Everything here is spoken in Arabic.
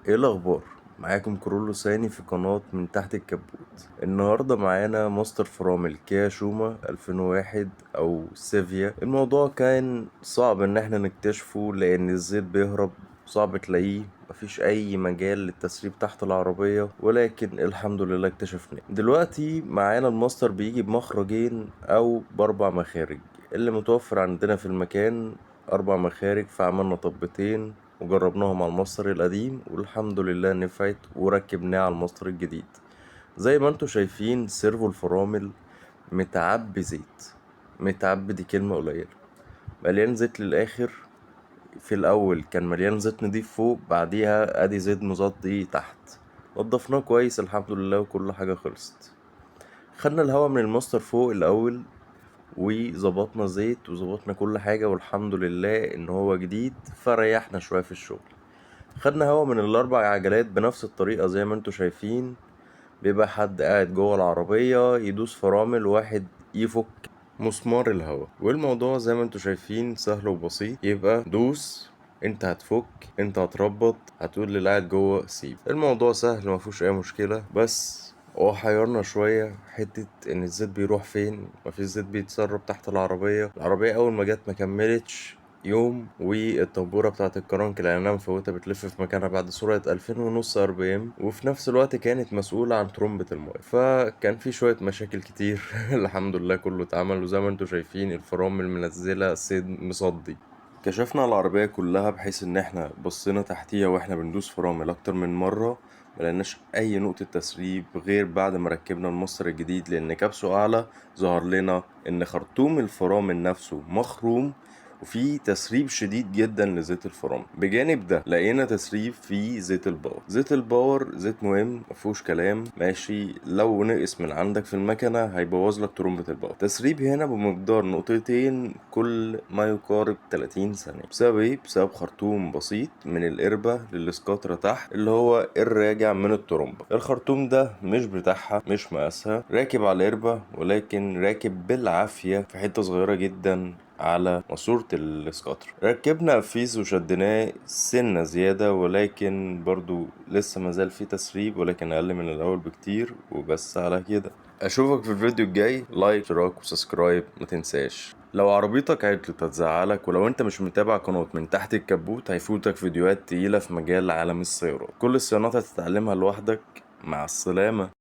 ايه الاخبار؟ معاكم كرولو ساني في قناة من تحت الكبوت. النهاردة معانا ماستر فرامل كيا شوما 2001 او سيفيا. الموضوع كان صعب ان احنا نكتشفه لان الزيت بيهرب، صعب تلاقيه، مفيش اي مجال للتسريب تحت العربية، ولكن الحمد لله اكتشفناه. دلوقتي معانا الماستر بيجي بمخرجين او باربع مخارج. اللي متوفر عندنا في المكان 4 مخارج، فعملنا طبتين وجربناهم على الماستر القديم والحمد لله نفعت وركبناه على الماستر الجديد. زي ما انتوا شايفين سيرفو الفرامل متعبي زيت. متعبي دي كلمة قليلة، مليان زيت للآخر. في الأول كان مليان زيت نضيف فوق، بعديها ادي زيت مصدي تحت. نضفناه كويس الحمد لله وكل حاجة خلصت. خدنا الهواء من الماستر فوق الأول وظبطنا زيت وظبطنا كل حاجة والحمد لله ان هو جديد، فريحنا شوية في الشغل. خدنا هوا من الاربع عجلات بنفس الطريقة زي ما انتوا شايفين. بيبقى حد قاعد جوه العربية يدوس فرامل، واحد يفك مسمار الهوا، والموضوع زي ما انتوا شايفين سهل وبسيط. يبقى دوس، انت هتفك، انت هتربط، هتقول للي قاعد جوه سيب. الموضوع سهل مفيهوش اي مشكلة، بس هو حيرنا شوية حتة ان الزيت بيروح فين. مفيش زيت بيتسرب تحت العربية اول ما جت مكملتش يوم، والطنبورة بتاعة الكرنك لأنها مفوتة بتلف في مكانها بعد سرعة 2500 ار بي ام، وفي نفس الوقت كانت مسؤولة عن ترمبة المايه، فكان في شوية مشاكل كتير. الحمد لله كله اتعمل، وزي ما انتوا شايفين الفرامل منزلة صيد مصدي. كشفنا العربية كلها بحيث ان احنا بصينا تحتيها واحنا بندوس فرامل اكتر من مرة، ملقناش اي نقطة تسريب غير بعد ما ركبنا المصدر الجديد، لان كبسه اعلى ظهر لنا ان خرطوم الفرامل نفسه مخروم وفي تسريب شديد جدا لزيت الفرامل. بجانب ده لقينا تسريب في زيت الباور. زيت الباور زيت مهم مفيهوش كلام، ماشي، لو نقص من عندك في المكنه هيبوظ لك ترمبه الباور. تسريب هنا بمقدار نقطتين كل ما يقارب 30 ثانيه. بسبب ايه؟ بسبب خرطوم بسيط من القربه للسكاتره تحت اللي هو الراجع من الترمبه. الخرطوم ده مش بتاعها، مش مقاسها، راكب على القربه، ولكن راكب بالعافيه في حته صغيره جدا على ماسورة الاسكاتر. ركبنا قفيز وشدناه سنة زيادة، ولكن برضو لسه مازال في تسريب، ولكن اقل من الاول بكتير. وبس على كده، اشوفك في الفيديو الجاي. لايك، اشتراك وسبسكرايب ما تنساش. لو عربيتك عطلت هتزعلك، ولو انت مش متابع قناة من تحت الكبوت هيفوتك فيديوهات تقيلة في مجال عالم السيارات. كل الصيانات هتتعلمها لوحدك. مع السلامة.